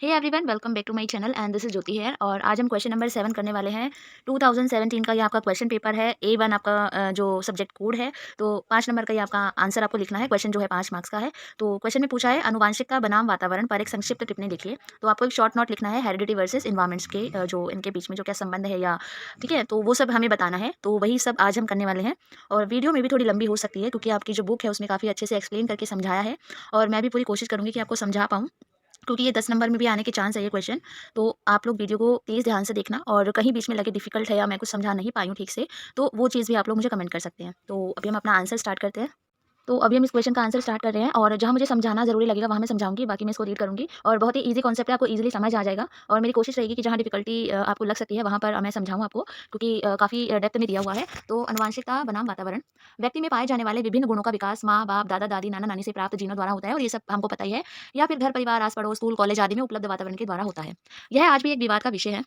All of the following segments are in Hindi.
Hey everyone, welcome back to my channel and this is Jyoti है। और आज हम क्वेश्चन नंबर 7 करने वाले हैं। 2017 का ये आपका क्वेश्चन पेपर है। A1 आपका जो सब्जेक्ट कोड है। तो 5 नंबर का ये आपका आंसर आपको लिखना है। क्वेश्चन जो है 5 मार्क्स का है। तो क्वेश्चन में पूछा है आनुवांशिकता बनाम वातावरण पर एक संक्षिप्त टिप्पणी लिखिए। तो आपको एक शॉर्ट नोट लिखना है हेरिडिटी वर्सेस इन्वायरमेंट्स के जो इनके बीच में जो क्या संबंध है या ठीक है, तो वो सब हमें बताना है। तो वही सब आज हम करने वाले हैं। और वीडियो में भी थोड़ी लंबी हो सकती है क्योंकि आपकी जो बुक है उसमें काफ़ी अच्छे से एक्सप्लेन करके समझाया है। और मैं भी पूरी कोशिश करूँगी कि आपको समझा पाऊँ, क्योंकि ये 10 नंबर में भी आने के चांस है ये क्वेश्चन। तो आप लोग वीडियो को प्लीज़ ध्यान से देखना, और कहीं बीच में लगे डिफ़िकल्ट है या मैं कुछ समझा नहीं पाई हूँ ठीक से, तो वो चीज़ भी आप लोग मुझे कमेंट कर सकते हैं। तो अभी हम अपना आंसर स्टार्ट करते हैं। तो अभी हम इस क्वेश्चन का आंसर स्टार्ट कर रहे हैं, और जहाँ मुझे समझाना ज़रूरी लगेगा वहाँ मैं समझाऊँगी, बाकी मैं इसको रीड करूँगी। और बहुत ही ईज़ी कॉन्सेप्ट है, आपको ईज़िली समझ आ जाएगा। और मेरी कोशिश रहेगी कि जहाँ डिफ़िकल्टी आपको लग सकती है वहाँ पर मैं समझाऊँ आपको, क्योंकि काफ़ी डेप्थ में दिया हुआ है। तो आनुवंशिकता बनाम वातावरण। व्यक्ति में पाए जाने वाले विभिन्न गुणों का विकास माँ-बाप, दादा-दादी, नाना-नानी से प्राप्त जीनों द्वारा होता है, और ये सब हमको पता ही है। या फिर घर परिवार, आस-पड़ोस, स्कूल, कॉलेज आदि में उपलब्ध वातावरण के द्वारा होता है। यह आज भी एक विवाद का विषय है।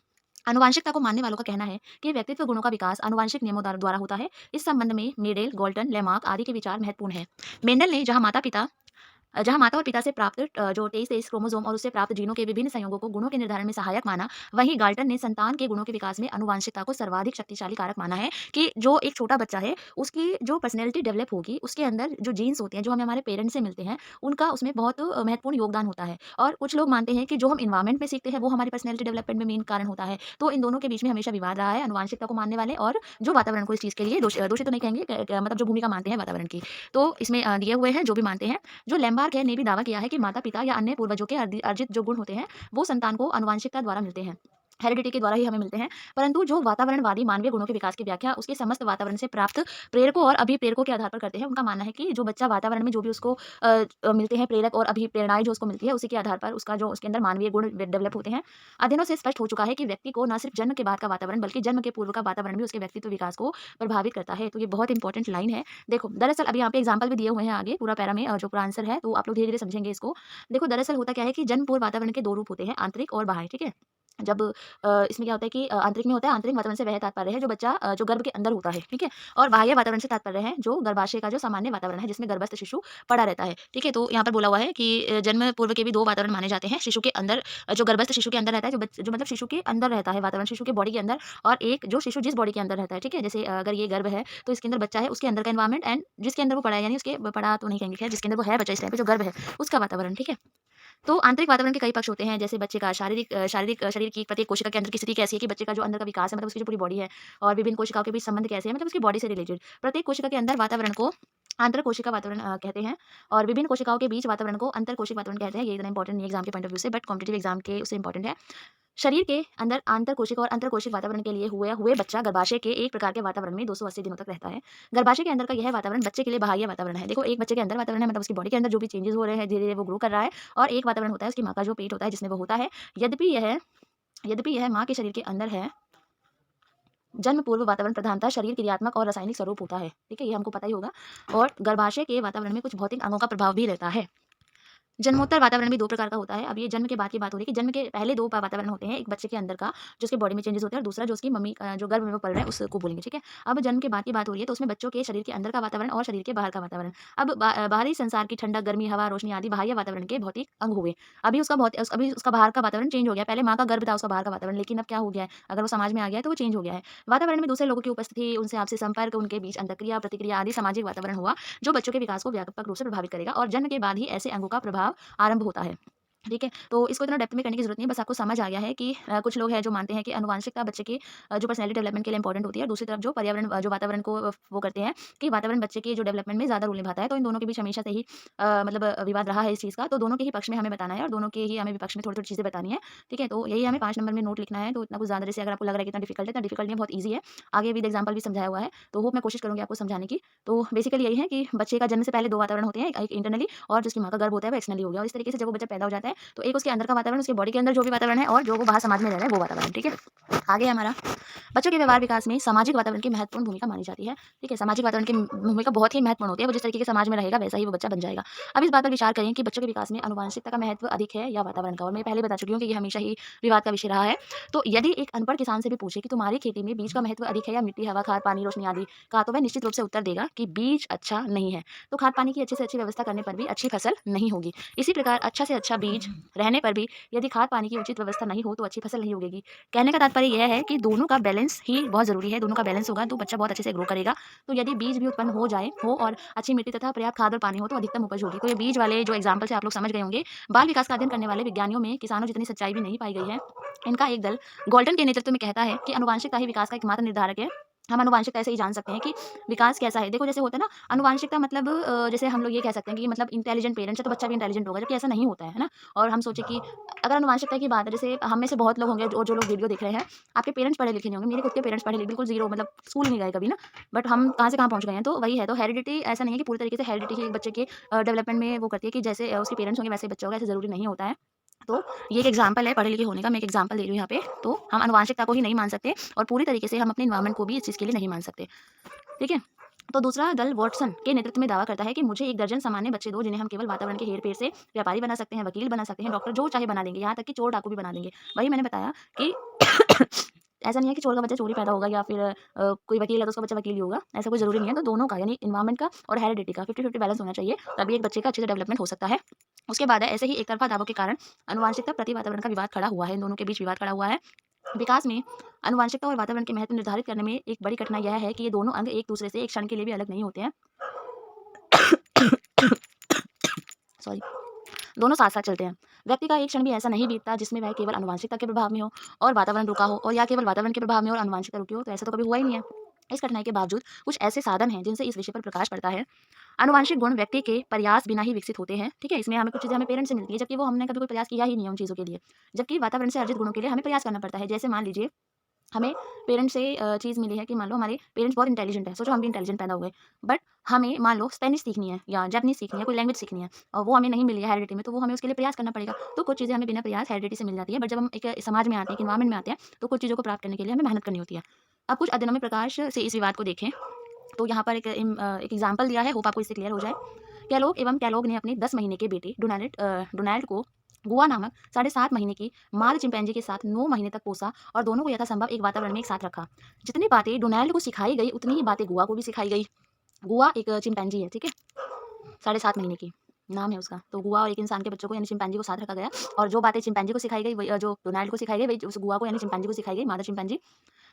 आनुवंशिकता को मानने वालों का कहना है कि व्यक्तित्व गुणों का विकास आनुवंशिक नियमों द्वारा होता है। इस संबंध में मेडेल, गोल्टन, लेमार्क आदि के विचार महत्वपूर्ण है। मेंडल ने जहाँ माता और पिता से प्राप्त जो 23-23 क्रोमोसोम और उससे प्राप्त जीनों के विभिन्न संयोगों को गुणों के निर्धारण में सहायक माना, वहीं गाल्टन ने संतान के गुणों के विकास में आनुवंशिकता को सर्वाधिक शक्तिशाली कारक माना है। कि जो एक छोटा बच्चा है, उसकी जो पर्सनैलिटी डेवलप होगी, उसके अंदर जो जीन्स होते हैं, जो हमें हमारे पेरेंट्स से मिलते हैं, उनका उसमें बहुत महत्वपूर्ण योगदान होता है। और कुछ लोग मानते हैं कि जो हम इन्वायरमेंट में सीखते हैं, वो हमारी पर्सनैलिटी डेवलपमेंट में मेन कारण होता है। तो इन दोनों के बीच में हमेशा विवाद रहा है, आनुवंशिकता को मानने वाले और जो वातावरण को इस चीज़ के लिए दोषी तो नहीं कहेंगे, मतलब जो भूमिका मानते हैं वातावरण की। तो इसमें दिए हुए हैं जो भी मानते हैं। जो लैम्बार्क है ने भी दावा किया है कि माता-पिता या अन्य पूर्वजों के अर्जित जो गुण होते हैं, वो संतान को आनुवंशिकता द्वारा मिलते हैं। हेरिडिटी के द्वारा ही हमें मिलते हैं। परंतु जो वातावरणवादी मानवीय गुणों के विकास की व्याख्या उसके समस्त वातावरण से प्राप्त प्रेरकों और अभिप्रेरकों के आधार पर करते हैं। उनका मानना है कि जो बच्चा वातावरण में जो भी उसको मिलते हैं प्रेरक और अभिप्रेरणाएँ जो उसको मिलती है, उसी के आधार पर उसका जो उसके अंदर मानवीय गुण डेवलप होते हैं। अध्ययनों से स्पष्ट हो चुका है कि व्यक्ति को न सिर्फ जन्म के बाद का वातावरण बल्कि जन्म के पूर्व का वातावरण भी उसके व्यक्तित्व विकास को प्रभावित करता है। तो ये बहुत इंपॉर्टेंट लाइन है। देखो, दरअसल अभी यहाँ पे एग्जाम्पल भी दिए हुए हैं आगे पूरा पैरा में, जो पूरा आंसर है, तो आप लोग धीरे-धीरे समझेंगे इसको। देखो, दरअसल होता क्या है कि जन्म पूर्व वातावरण के 2 रूप होते हैं, आंतरिक और बाह्य, ठीक है? जब इसमें क्या होता है कि आंतरिक में होता है, आंतरिक वातावरण से वह तात्पर्य है जो बच्चा जो गर्भ के अंदर होता है, ठीक है? और बाह्य वातावरण से तात्पर्य है जो गर्भाशय का जो सामान्य वातावरण है, जिसमें गर्भस्थ शिशु पड़ा रहता है, ठीक है? तो यहाँ पर बोला हुआ है कि जन्म पूर्व के भी 2 वातावरण माने जाते हैं। शिशु के अंदर जो गर्भस्थ शिशु के अंदर रहता है, जो मतलब शिशु के अंदर रहता है वातावरण, शिशु के बॉडी के अंदर, और एक जो शिशु जिस बॉडी के अंदर रहता है, ठीक है? जैसे अगर ये गर्भ है, तो इसके अंदर बच्चा है, उसके अंदर का एनवायरनमेंट, एंड जिसके अंदर वो पड़ा है, यानी उसके पड़ा तो नहीं कहेंगे, खैर जिसके अंदर वो है बच्चा इस टाइम पे, जो गर्भ है, उसका वातावरण, ठीक है? तो आंतरिक वातावरण के कई पक्ष होते हैं, जैसे बच्चे का शारीरिक शरीर की प्रत्येक कोशिका के अंदर की स्थिति कैसी है, कि बच्चे का जो अंदर का विकास है, मतलब उसकी जो पूरी बॉडी है, और विभिन्न कोशिकाओं के बीच संबंध कैसे है, मतलब उसकी बॉडी से रिलेटेड। प्रत्येक कोशिका के अंदर वातावरण को आंतर कोशिका वातावरण कहते हैं, और विभिन्न कोशिकाओं के बीच वातावरण को अंतर कोशिक वातावरण कहते हैं। ये इतना इंपॉर्टेंट नहीं एग्जाम के पॉइंट ऑफ व्यू से, बट कॉम्पिटिटिव एग्जाम के उससे इंपॉर्टेंट है। शरीर के अंदर आंतर कोशिक और अंतर कोशिक वातावरण के लिए हुए बच्चा गर्भाशय के एक प्रकार के वातावरण में 280 दिनों तक रहता है। गर्भाशय के अंदर का यह वातावरण बच्चे के लिए बाह्य वातावरण है। देखो, एक बच्चे के अंदर वातावरण है, मतलब उसकी बॉडी के अंदर जो भी चेंजेस हो रहे हैं, धीरे-धीरे वो ग्रो कर रहा है, और एक वातावरण होता है उसकी माँ का जो पेट होता है जिसमें वो होता है। यद्यपि यह यद्यपि यह माँ के शरीर के अंदर है, जन्म पूर्व वातावरण प्रधानतः शरीर क्रियात्मक और रासायनिक स्वरूप होता है, ठीक है? ये हमको पता ही होगा। और गर्भाशय के वातावरण में कुछ भौतिक अंगों का प्रभाव भी रहता है। जन्मोत्तर वातावरण भी 2 प्रकार का होता है। अब ये जन्म के बाद की बात हो रही है कि जन्म के पहले 2 वातावरण होते हैं, एक बच्चे के अंदर का, जो उसके बॉडी में चेंजेस होते हैं, और दूसरा जो उसकी मम्मी जो गर्भ में वो पल रहा है, उसको बोलेंगे, ठीक है? अब जन्म के बाद की बात हो रही है, तो उसमें बच्चों के शरीर के अंदर का वातावरण और शरीर के बाहर का वातावरण। अब बाहरी संसार की ठंडक, गर्मी, हवा, रोशनी आदि बाह्य वातावरण के भौतिक अंग हुए। अभी उसका बाहर का वातावरण चेंज हो गया। पहले माँ का गर्भ था उसका बाहर का वातावरण, लेकिन अब क्या हो गया है, अगर वो समाज में आ गया है, तो वो चेंज हो गया है। वातावरण में दूसरे लोगों की उपस्थिति, उनसे आपसी संपर्क, उनके बीच अंतःक्रिया, प्रतिक्रिया आदि सामाजिक वातावरण हुआ, जो बच्चों के विकास को व्यापक रूप से प्रभावित करेगा, और जन्म के बाद ही ऐसे अंगों का प्रभाव आरंभ होता है। ठीक है? तो इसको इतना डेप्थ में करने की ज़रूरत नहीं है, बस आपको समझ आ गया है कि कुछ लोग हैं जो मानते हैं कि आनुवांशिकता बच्चे की जो पर्सनैलिटी डेवलपमेंट के लिए इंपॉर्टेंट होती है, और दूसरी तरफ जो पर्यावरण जो वातावरण को वो करते हैं कि वातावरण बच्चे के जो डेवलपमेंट में ज़्यादा रोल निभाता है। तो इन दोनों के बीच हमेशा से ही मतलब विवाद रहा है इस चीज़ का, तो दोनों के ही पक्ष में हमें बताना है, और दोनों के ही हमें विपक्ष में थोड़ी-थोड़ी चीज़ें बतानी है, ठीक है? तो यही हमें 5 नंबर में नोट लिखना है, तो इतना कुछ ज़्यादा, जैसे अगर आपको लग रहा है कि इतना डिफिकल्ट है, इतना डिफिकल्ट नहीं है, बहुत ईज़ी है। आगे विद एग्जाम्पल भी समझाया हुआ है, तो होप मैं कोशिश करूँगी आपको समझाने की। तो बेसिकली यही है कि बच्चे का जन्म से पहले 2 वातावरण होते हैं, एक इंटरनली, और जो उसकी माँ का गर्भ होता है वो एक्सटर्नली हो गया, और इस तरीके से जब वो बच्चा पैदा हो जाता है, तो एक उसके अंदर का वातावरण, उसके बॉडी के अंदर जो भी वातावरण है, और जो वो बाहर समाज में रह रहा है वो वातावरण, ठीक है? आगे हमारा बच्चों के व्यवहार विकास में सामाजिक वातावरण की महत्वपूर्ण भूमिका मानी जाती है, ठीक है? सामाजिक वातावरण की भूमिका बहुत ही महत्वपूर्ण होती है, वो जिस तरीके के समाज में रहेगा वैसा ही वो बच्चा बन जाएगा। अब इस बात पर विचार करें कि बच्चों के विकास में आनुवंशिकता का महत्व अधिक है या वातावरण का, और मैं पहले बता चुकी हूँ कि ये हमेशा ही विवाद का विषय रहा है। तो यदि एक अनपढ़ किसान से भी पूछे कि तुम्हारी खेती में बीज का महत्व अधिक है या मिट्टी, हवा, खाद, पानी, रोशनी आदि का, तो वह निश्चित रूप से उत्तर देगा कि बीज अच्छा नहीं है। तो खाद पानी की अच्छी से अच्छी व्यवस्था करने पर भी अच्छी फसल नहीं होगी। इसी प्रकार अच्छा से अच्छा बीज बीज रहने पर भी यदि खाद पानी की उचित व्यवस्था नहीं हो तो अच्छी फसल नहीं उगेगी। कहने का तात्पर्य यह है कि दोनों का बैलेंस ही बहुत ज़रूरी है, दोनों का बैलेंस होगा तो बच्चा बहुत अच्छे से ग्रो करेगा। तो यदि बीज भी उत्पन्न हो और अच्छी मिट्टी तथा पर्याप्त खाद और पानी हो तो अधिकतम उपज होगी। तो ये बीज वाले जो एग्जाम्पल से आप लोग समझ गए होंगे। बाल विकास का अध्ययन करने वाले विज्ञानियों में किसानों जितनी सच्चाई भी नहीं पाई गई है। इनका एक दल गॉल्टन के नेतृत्व में कहता है कि आनुवंशिकता ही विकास का एकमात्र निर्धारक है। हम आनुवंशिकता से ही जान सकते हैं कि विकास कैसा है। देखो जैसे होता है ना, आनुवंशिकता मतलब जैसे हम लोग ये कह सकते हैं कि मतलब इंटेलिजेंट पेरेंट्स है तो बच्चा भी इंटेलिजेंट होगा, जबकि ऐसा नहीं होता है ना। और हम सोचे कि अगर आनुवंशिकता की बात है, जैसे हम में से बहुत लोग होंगे जो लोग वीडियो देख रहे हैं, आपके पेरेंट्स पढ़े लिखे नहीं होंगे। मेरे खुद के पेरेंट्स पढ़े लिखे बिल्कुल जीरो, मतलब स्कूल नहीं गए कभी ना। बट हम कहाँ से कहाँ पहुँच गए हैं। तो वही है, तो हेरिडिटी ऐसा नहीं है कि पूरी तरीके से हेरिडिटी ही एक बच्चे के डेवलपमेंट में वो करती है कि जैसे उसके पेरेंट्स होंगे वैसे बच्चा होगा, ऐसा ज़रूरी नहीं होता है। तो ये एक एग्जाम्पल है पढ़े लिखे होने का, मैं एक एग्जाम्पल दे रही हूँ यहाँ पे। तो हम आनुवंशिकता को ही नहीं मान सकते और पूरी तरीके से हम अपने एनवायरनमेंट को भी इस चीज़ के लिए नहीं मान सकते। ठीक है? तो दूसरा दल वॉटसन के नेतृत्व में दावा करता है कि मुझे एक दर्जन सामान्य बच्चे दो जिन्हें हम केवल वातावरण के हेर-फेर से व्यापारी बना सकते हैं, वकील बना सकते हैं, डॉक्टर जो चाहे बना देंगे, यहाँ तक कि चोर डाकू भी बना देंगे। वही मैंने बताया कि ऐसा नहीं है कि चोर का बच्चा चोर ही पैदा होगा या फिर कोई वकील है तो उसका बच्चा वकील ही होगा, ऐसा कोई ज़रूरी नहीं है। तो दोनों का यानी एनवायरनमेंट का और हेरिडिटी का 50-50 बैलेंस होना चाहिए, तभी एक बच्चे का अच्छे से डेवलपमेंट हो सकता है। उसके बाद है ऐसे ही एक तरफ़ा दावों के कारण आनुवंशिकता प्रति वातावरण का विवाद खड़ा हुआ है, इन दोनों के बीच विवाद खड़ा हुआ है। विकास में आनुवंशिकता और वातावरण के महत्व निर्धारित करने में एक बड़ी कठिनाई यह है कि ये दोनों अंग एक दूसरे से एक क्षण के लिए भी अलग नहीं होते हैं। सॉरी, दोनों साथ-साथ चलते हैं। व्यक्ति का एक क्षण भी ऐसा नहीं बीतता जिसमें वह केवल आनुवंशिकता के प्रभाव में हो और वातावरण रुका हो, और या केवल वातावरण के प्रभाव में और आनुवंशिकता रुकी हो, तो ऐसा तो कभी हुआ ही नहीं है। इस कठिनाई के बावजूद कुछ ऐसे साधन हैं जिनसे इस विषय पर प्रकाश पड़ता है। आनुवांशिक गुण व्यक्ति के प्रयास बिना ही विकसित होते हैं, ठीक है? इसमें हमें कुछ चीज़ें हमें पेरेंट्स से मिलती है, जबकि वो हमने कभी कोई प्रयास किया ही नहीं है उन चीज़ों के लिए। जबकि वातावरण से अर्जित गुणों के लिए हमें प्रयास करना पड़ता है। जैसे मान लीजिए हमें पेरेंट्स से चीज़ मिली है कि मान लो हमारे पेरेंट्स बहुत इंटेलिजेंट हैं, सोचो हम भी इंटेलिजेंट पैदा हुए, बट हमें मान लो स्पेनिश सीखनी है या जापानीज़ सीखनी है, कोई लैंग्वेज सीखनी है और वो हमें नहीं मिली है हेरिडिटी में, तो वो हमें उसके लिए प्रयास करना पड़ेगा। तो कुछ चीज़ें हमें बिना प्रयास हेरिडिटी से मिल जाती है, बट जब हम एक समाज में आते हैं, एक एनवायरनमेंट में आते हैं, तो कुछ चीज़ों को प्राप्त करने के लिए हमें मेहनत करनी होती है। अब कुछ अध्ययनों में प्रकाश से इस विवाद को देखें, तो यहाँ पर एक एग्जाम्पल दिया है, होप आपको इससे क्लियर हो जाए। कैलोग ने अपने 10 महीने के बेटे डोनाल्ड को गुआ नामक 7.5 महीने की माद चिंपैंजी के साथ 9 महीने तक पोसा और दोनों को यथासंभव एक वातावरण में एक साथ रखा। जितनी बातें डोनाल्ड को सिखाई गई उतनी ही बातें गुआ को भी सिखाई गई। गुआ एक चिंपैंजी है, ठीक है? 7.5 महीने की नाम है उसका। तो गुआ और एक इंसान के बच्चों को यानी चिंपैंजी को साथ रखा गया और जो बातें चिंपैंजी को सिखाई गई वही जो डोनाल्ड को सिखाई गई वही उस गुआ को यानी चिंपैंजी को सिखाई गई, मादा चिंपैंजी।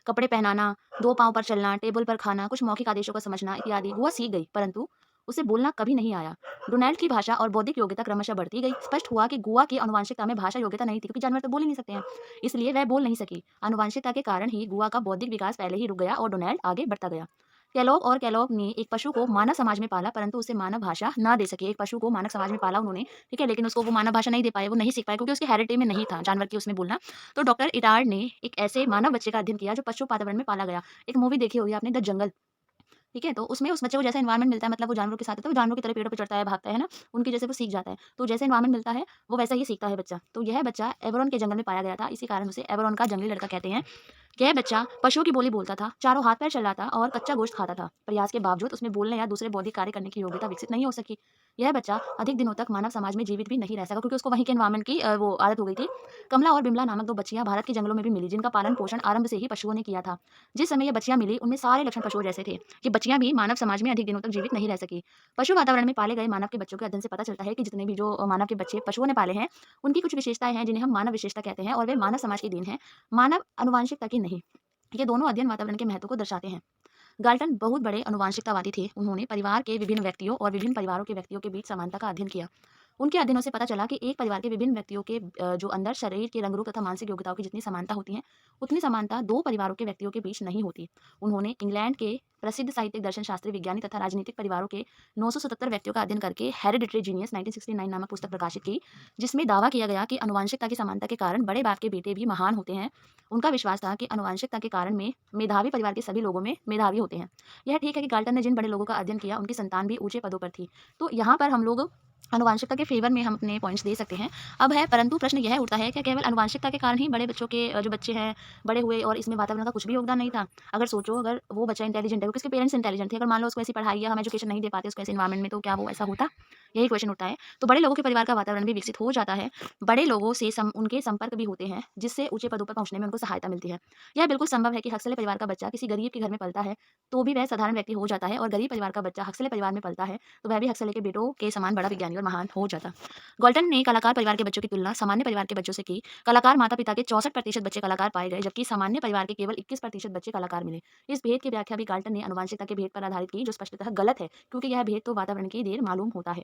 कपड़े पहनाना, 2 पाँव पर चलना, टेबल पर खाना, कुछ मौखिक आदेशों को समझना इत्यादि गुआ सीख गई, परंतु उसे बोलना कभी नहीं आया। डोनाल्ड की भाषा और बौद्धिक योग्यता क्रमशः बढ़ती गई। स्पष्ट हुआ कि गुआ की आनुवंशिकता में भाषा योग्यता नहीं थी, क्योंकि जानवर तो बोल ही नहीं सकते हैं, इसलिए वह बोल नहीं सकी। आनुवंशिकता के कारण ही गुआ का बौद्धिक विकास पहले ही रुक गया और डोनाल्ड आगे बढ़ता गया। कैलोग ने एक पशु को मानव समाज में पाला, परंतु उसे मानव भाषा ना दे सके। एक पशु को मानव समाज में पाला उन्होंने, ठीक है? लेकिन उसको वो मानव भाषा नहीं दे पाए, वो नहीं सीख पाए क्योंकि उसके हेरिटेज में नहीं था जानवर की उसमें बोलना। तो डॉक्टर इटार्ड ने एक ऐसे मानव बच्चे का अध्ययन किया जो पशु वातावरण में पाला गया। एक मूवी देखी होगी आपने, द जंगल। ठीक है? तो उसमें उस बच्चे को जैसा एनवायरनमेंट मिलता है, मतलब वो जानवरों के साथ रहता है, वो जानवरों की तरह पेड़ों पे चढ़ता है, भागता है ना? उनके जैसे वो सीख जाता है। तो जैसे एनवायरनमेंट मिलता है, वो वैसा ही सीखता है बच्चा। तो यह बच्चा एवरोन के जंगल में पाया गया था, इसी कारण उसे एवरोन का जंगली लड़का कहते हैं। यह बच्चा पशुओं की बोली बोलता था, चारों हाथ पैर चलाता और कच्चा गोश्त खाता था। प्रयास के बावजूद उसमें बोलने या दूसरे बौद्धिक कार्य करने की योग्यता विकसित नहीं हो सकी। यह बच्चा अधिक दिनों तक मानव समाज में जीवित भी नहीं रह सका, क्योंकि उसको वहीं के एनवायरनमेंट की वो आदत हो गई थी। कमला और बिमला नामक 2 बच्चियां भारत के जंगलों में भी मिली, जिनका पालन-पोषण आरंभ से ही पशुओं ने किया था। जिस समय ये बच्चियां मिली, उनमें सारे लक्षण पशुओं जैसे थे। ये बच्चियां भी मानव समाज में अधिक दिनों तक जीवित नहीं रह सकी। पशु वातावरण में पाले गए मानव के बच्चों के अध्ययन से पता चलता है कि जितने भी जो मानव के बच्चे पशुओं ने पाले हैं, उनकी कुछ विशेषताएं हैं जिन्हें हम मानव विशेषता कहते हैं, और वे मानव समाज की देन है, मानव आनुवंशिकता की नहीं। ये दोनों अध्ययन वातावरण के महत्व को दर्शाते हैं। गाल्टन बहुत बड़े आनुवंशिकतावादी थे। उन्होंने परिवार के विभिन्न व्यक्तियों और विभिन्न परिवारों के व्यक्तियों के बीच समानता का अध्ययन किया। उनके अध्ययनों से पता चला कि एक परिवार के विभिन्न व्यक्तियों के जो अंदर शरीर के रंग-रूप तथा मानसिक योग्यताओं की जितनी समानता होती है, उतनी समानता 2 परिवारों के व्यक्तियों के बीच नहीं होती। उन्होंने इंग्लैंड के प्रसिद्ध साहित्यिक, दर्शनशास्त्री, वैज्ञानिक तथा राजनीतिक परिवारों के 977 व्यक्तियों का अध्ययन करके हेरिडिटरी जीनियस 1969 नामक पुस्तक प्रकाशित की, जिसमें दावा किया गया कि आनुवंशिकता की समानता के कारण बड़े बाप के बेटे भी महान होते हैं। उनका विश्वास था कि आनुवंशिकता के कारण में मेधावी परिवार के सभी लोगों में मेधावी होते हैं। यह ठीक है कि गाल्टन ने जिन बड़े लोगों का अध्ययन किया, उनकी संतान भी ऊँचे पदों पर थी। तो यहाँ पर हम लोग आनुवंशिकता के फ़ेवर में हम अपने पॉइंट्स दे सकते हैं। अब है, परंतु प्रश्न यह उठता है, क्या केवल आनुवंशिकता के कारण ही बड़े बच्चों के जो बच्चे हैं बड़े हुए और इसमें वातावरण का कुछ भी योगदान नहीं था? अगर सोचो, अगर वो बच्चा इंटेलिजेंट है, क्योंकि उसके पेरेंट्स इंटेलिजेंट थे, अगर मान लो उसको ऐसी पढ़ाई या हम एजुकेशन नहीं दे पाते उसको ऐसे एनवायरनमेंट में, तो क्या वो ऐसा होता? यही क्वेश्चन उठता है। तो बड़े लोगों के परिवार का वातावरण भी विकसित हो जाता है। बड़े लोगों से उनके संपर्क भी होते हैं, जिससे ऊँचे पदों पर पहुँचने में उनको सहायता मिलती है। यह बिल्कुल संभव है कि हक्सले परिवार का बच्चा किसी गरीब के घर में पलता है, तो भी वह साधारण व्यक्ति हो जाता है, और गरीब परिवार का बच्चा हक्सले परिवार में पलता है, तो वह भी हक्सले के बेटों के समान बड़ा विज्ञानी ज्ञानी और महान हो जाता। गॉल्टन ने कलाकार परिवार के बच्चों की तुलना सामान्य परिवार के बच्चों से की। कलाकार माता-पिता के 64% बच्चे कलाकार पाए गए, जबकि सामान्य परिवार के केवल 21% बच्चे कलाकार मिले। इस भेद की व्याख्या भी गाल्टन ने आनुवंशिकता के भेद पर आधारित की, जो स्पष्टतः गलत है, क्योंकि यह भेद तो वातावरण की देर मालूम होता है।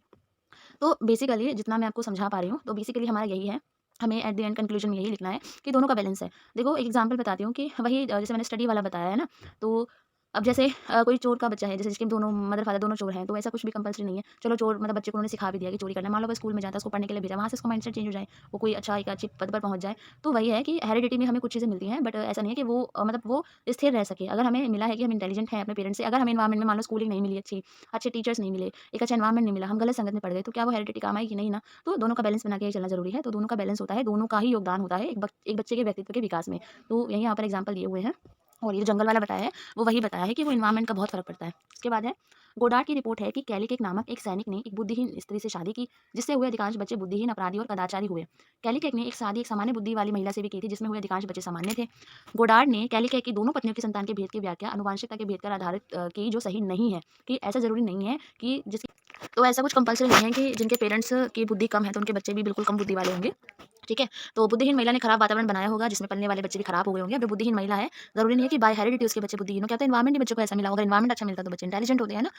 तो बेसिकली जितना मैं आपको समझा पा रही हूँ, तो बेसिकली हमारा यही है, हमें एट द एंड कंक्लूजन में यही लिखना है कि दोनों का बैलेंस है। देखो एक एग्जांपल बताती हूँ कि वही जैसे मैंने स्टडी वाला बताया है ना, तो अब जैसे कोई चोर का बच्चा है, जैसे जिसके दोनों मदर फादर दोनों चोर हैं, तो ऐसा कुछ भी कंपल्सरी नहीं है। चलो चोर मतलब बच्चे को उन्होंने सिखा भी दिया कि चोरी करना है, मान लो वो स्कूल में जाता है, उसको पढ़ने के लिए भेजा, वहाँ से उसका माइंडसेट चेंज हो जाए, वो कोई अच्छा एक अच्छी पद पर पहुँच जाए। तो वही है कि हेरिडिटी में हमें कुछ चीज़ें मिलती हैं, बट ऐसा नहीं है कि वो मतलब वो स्थिर रह सके। अगर हमें मिला है कि हम इंटेलिजेंट हैं अपने पेरेंट्स से, अगर हमें एनवायरमेंट में मान लो स्कूलिंग नहीं मिली अच्छी, अच्छे टीचर्स नहीं मिले, एक अच्छा एनवायरमेंट नहीं मिला, हम गलत संगत में पड़ गए, तो क्या वो हेरिडिटी काम आएगी? नहीं ना। तो दोनों का बैलेंस बना के चलना ज़रूरी है। तो दोनों का बैलेंस होता है, दोनों का ही योगदान होता है एक बच्चे के व्यक्तित्व के विकास में। तो यही यहाँ पर एग्जाम्पल दिए हुए हैं। और ये जो जंगल वाला बताया है, वो वही बताया है कि वो एनवायरनमेंट का बहुत फ़र्क पड़ता है। उसके बाद है, गोडार्ड की रिपोर्ट है कि कैलिकेक नामक एक सैनिक ने एक बुद्धिहीन स्त्री से शादी की, जिससे हुए अधिकांश बच्चे बुद्धिहीन, अपराधी और कदाचारी हुए। कैलिकेक ने एक शादी एक सामान्य बुद्धि वाली महिला से भी की थी, जिसमें हुए अधिकांश बच्चे सामान्य थे। गोडार्ड ने कैलिकेक की दोनों पत्नियों की संतान के भेद की व्याख्या आनुवंशिकता के भेद पर आधारित की, जो सही नहीं है, कि ऐसा ज़रूरी नहीं है कि जिसकी तो ऐसा कुछ कंपल्सरी नहीं है कि जिनके पेरेंट्स की बुद्धि कम है, तो उनके बच्चे भी बिल्कुल कम बुद्धि वाले होंगे। ठीक है? तो बुद्धिहीन महिला ने खराब वातावरण बनाया होगा, जिसमें पलने वाले बच्चे भी खराब हो गए होंगे। अब जो बुद्धिहीन महिला है, ज़रूरी नहीं है कि बाय हेरिडिटी उसके बच्चे बुद्धिहीन हो। क्या पता एनवायरनमेंट ही बच्चों को ऐसा मिला होगा, एनवायरनमेंट अच्छा मिलता तो बच्चे इंटेलिजेंट होते हैं ना।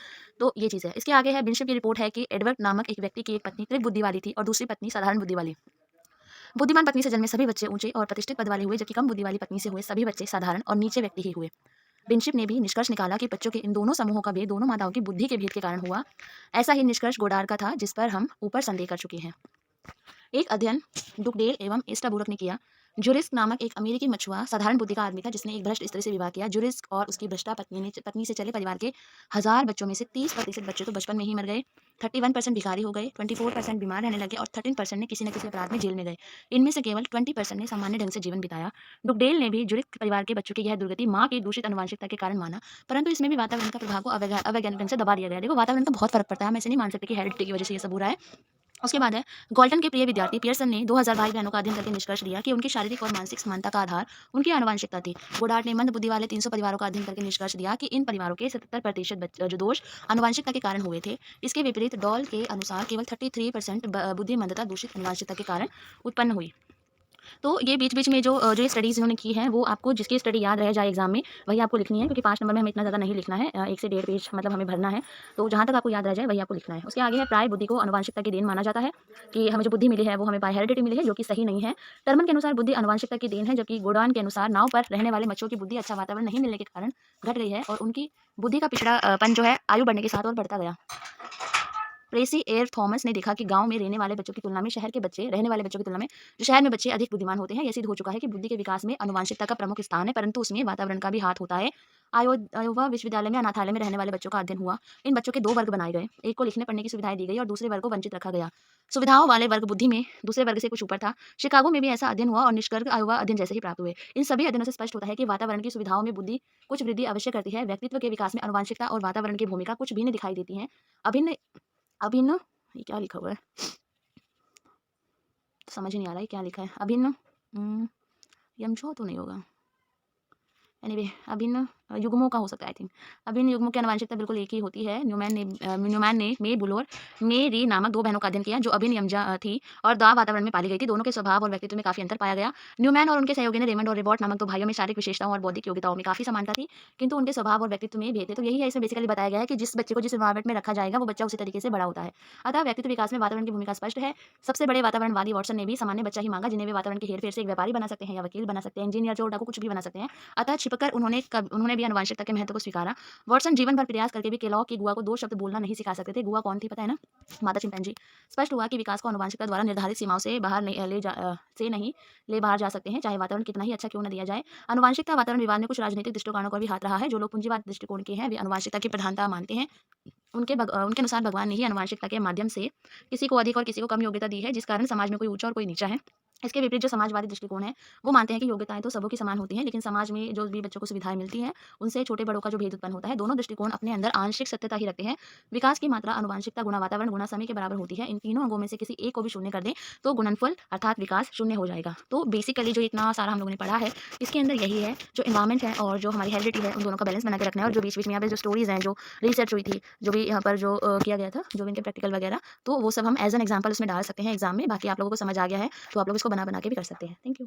तो ये चीज़ है। इसके आगे है, बिशप की रिपोर्ट है कि एडवर्ड नामक एक व्यक्ति की एक पत्नी तीव्र बुद्धि वाली थी और दूसरी पत्नी साधारण बुद्धि वाली। बुद्धिमान पत्नी से जन्मे सभी बच्चे ऊंचे और प्रतिष्ठित पद वाले हुए, जबकि कम बुद्धि वाली पत्नी से हुए सभी बच्चे साधारण और नीचे व्यक्ति ही हुए। बिनशिप ने भी निष्कर्ष निकाला कि बच्चों के इन दोनों समूहों का भेद दोनों माताओं की बुद्धि के भेद के कारण हुआ। ऐसा ही निष्कर्ष गोडार का था, जिस पर हम ऊपर संदेह कर चुके हैं। एक अध्ययन डुगडेल एवं एस्टाबूरक ने किया। जुरिस्क नामक एक अमेरिकी मछुआ साधारण बुद्धि का आदमी था, जिसने एक भ्रष्ट स्त्री से विवाह किया। जुरिस्क और उसकी भ्रष्टा पत्नी से चले परिवार के 1000 बच्चों में से 30% बच्चे तो बचपन में ही मर गए, 31% भिखारी हो गए, 24% बीमार रहने लगे और 13% ने किसी न किसी अपराध में जेल में गए। इनमें से केवल 20% ने सामान्य ढंग से जीवन बिताया। डुगडेल ने भी जुरिस्क परिवार के बच्चों की यह दुर्गति माँ की दूषित आनुवंशिकता के कारण माना, परंतु इसमें भी वातावरण का प्रभाव को अवैज्ञानिक ढंग से दबा दिया गया। देखो वातावरण का बहुत फर्क पड़ता है, हम ऐसे नहीं मान सकते कि हेरिडिटी की वजह से ये सब हो रहा है। उसके बाद है, गॉल्टन के प्रिय विद्यार्थी पियर्सन ने 2000 भाई बहनों का अध्ययन करके निष्कर्ष दिया कि उनकी शारीरिक और मानसिक समानता का आधार उनकी आनुवंशिकता थी। गोडार्ड ने मंद बुद्धि वाले 300 परिवारों का अध्ययन करके निष्कर्ष दिया कि इन परिवारों के 77% जो दोष आनुवंशिकता के कारण हुए थे। इसके विपरीत डॉल के अनुसार केवल 33% बुद्धिमंदता दूषित आनुवंशिकता के कारण उत्पन्न हुई। तो ये बीच-बीच में जो ये स्टडीज़ इन्होंने की हैं, वो आपको जिसकी स्टडी याद रह जाए एग्ज़ाम में, वही आपको लिखनी है, क्योंकि 5 नंबर में हमें इतना ज़्यादा नहीं लिखना है। 1 से 1.5 पेज मतलब हमें भरना है। तो जहाँ तक आपको याद रह जाए, वही आपको लिखना है। उसके आगे है, प्राय बुद्धि को आनुवंशिकता की देन माना जाता है, कि हमें जो बुद्धि मिली है, वो हमें बाय हेरिडिटी मिली है, जो कि सही नहीं है। टर्मन के अनुसार बुद्धि आनुवंशिकता की देन है, जबकि गोडान के अनुसार नाव पर रहने वाले मच्छों की बुद्धि अच्छा वातावरण नहीं मिलने के कारण घट गई है और उनकी बुद्धि का पिछड़ापन जो है आयु बढ़ने के साथ और बढ़ता गया। प्रेसी एयर थॉमस ने देखा कि गांव में रहने वाले बच्चों की तुलना में शहर के बच्चे रहने वाले बच्चों की तुलना में जो शहर में बच्चे अधिक बुद्धिमान होते हैं। यह सिद्ध हो चुका है कि बुद्धि के विकास में आनुवंशिकता का प्रमुख स्थान है, परंतु उसमें वातावरण का भी हाथ होता है। आयोवा विश्वविद्यालय में अनाथालय में रहने वाले बच्चों का अध्ययन हुआ। इन बच्चों के 2 वर्ग बनाए गए, एक को लिखने पढ़ने की सुविधाएं दी गई और दूसरे वर्ग को वंचित रखा गया। सुविधाओं वाले वर्ग बुद्धि में दूसरे वर्ग से कुछ ऊपर था। शिकागो में भी ऐसा अध्ययन हुआ और निष्कर्ष आयोवा अध्ययन जैसे ही प्राप्त हुए। इन सभी अध्ययनों से स्पष्ट होता है कि वातावरण की सुविधाओं में बुद्धि कुछ वृद्धि अवश्य करती है। व्यक्तित्व के विकास में आनुवंशिकता और वातावरण की भूमिका कुछ भिन्न दिखाई देती है। अभिन्न अभिन्न ये क्या लिखा हुआ है? समझ ही नहीं आ रहा है क्या लिखा है। अभिन्न यमजो तो नहीं होगा। एनीवे अभिन्न युग्मों का हो सकता है आई थिंक। अभिन्न युग्मों की आनुवंशिकता बिल्कुल एक ही होती है। न्यूमैन ने मे बुलोर मेरी नामक 2 बहनों का अध्ययन किया, जो अभिन्न यमजा थी और दाह वातावरण में पाली गई थी। दोनों के स्वभाव और व्यक्तित्व में काफ़ी अंतर पाया गया। न्यूमैन और उनके सहयोगी ने रेमंड और रिबॉट नामक 2 भाइयों में शारीरिक विशेषताओं और बौद्धिक योग्यताओं में काफ़ी समानता थी, किंतु उनके स्वभाव और व्यक्तित्व में भेद थे। तो यही है, इसमें बेसिकली बताया गया है कि जिस बच्चे को जिस एनवायरनमेंट में रखा जाएगा, वो बच्चा उसी तरीके से बड़ा होता है। अतः व्यक्तित्व विकास में वातावरण की भूमिका स्पष्ट है। सबसे बड़े वातावरणवादी वाटसन ने भी सामान्य बच्चा ही मांगा, जिन्हें वे वातावरण के हेर-फेर से एक व्यापारी बना सकते हैं या वकील बना सकते हैं, इंजीनियर, चोर, डाकू कुछ भी बना सकते हैं। अतः छिपकर उन्होंने भी आनुवंशिकता के महत्व को स्वीकारा। वाटसन जीवन भर प्रयास करके भी केलॉग की गुआ को 2 शब्द बोलना नहीं सिखा सकते थे। गुआ कौन थी पता है ना? मादा चिंपैंजी। स्पष्ट हुआ कि विकास को आनुवंशिकता द्वारा निर्धारित सीमाओं से बाहर नहीं ले बाहर जा सकते हैं, चाहे वातावरण कितना ही अच्छा क्यों न दिया जाए। आनुवंशिकता वातावरण विवाद में कुछ राजनीतिक दृष्टिकोणों का भी हाथ रहा है। जो लोग पूंजीवाद दृष्टिकोण के हैं, वे आनुवंशिकता की प्रधानता मानते हैं। उनके अनुसार भगवान ने ही आनुवंशिकता के माध्यम से किसी को अधिक और किसी को कम योग्यता दी है, जिस कारण समाज में कोई ऊंचा और कोई नीचा है। इसके विपरीत जो समाजवादी दृष्टिकोण है, वो मानते हैं कि योग्यताएँ तो सबों की समान होती हैं, लेकिन समाज में जो भी बच्चों को सुविधाएँ मिलती हैं, उनसे छोटे-बड़ों का जो भेद उत्पन्न होता है, दोनों दृष्टिकोण अपने अंदर आंशिक सत्यता ही रखते हैं। विकास की मात्रा आनुवांशिकता गुणा वातावरण गुणा समय के बराबर होती है। इन तीनों अंगों में से किसी एक को भी शून्य कर दें, तो गुणनफल अर्थात विकास शून्य हो जाएगा। तो बेसिकली जो इतना सारा हम लोगों ने पढ़ा है, इसके अंदर यही है, जो एनवायरनमेंट है और जो हमारी हेरिडिटी है, उन दोनों का बैलेंस बना के रखना है और जो बीच-बीच में यहाँ पे जो स्टोरीज़ हैं, जो रिसर्च हुई थी, जो भी यहाँ पर जो किया गया था, जो भी इनके प्रैक्टिकल वगैरह, तो वो सब हम एज़ एन एग्ज़ाम्पल उसमें डाल सकते हैं एग्ज़ाम में। बाकी आप लोगों को समझ आ गया है, तो आप लोग इसको बना-बना के भी कर सकते हैं। Thank you.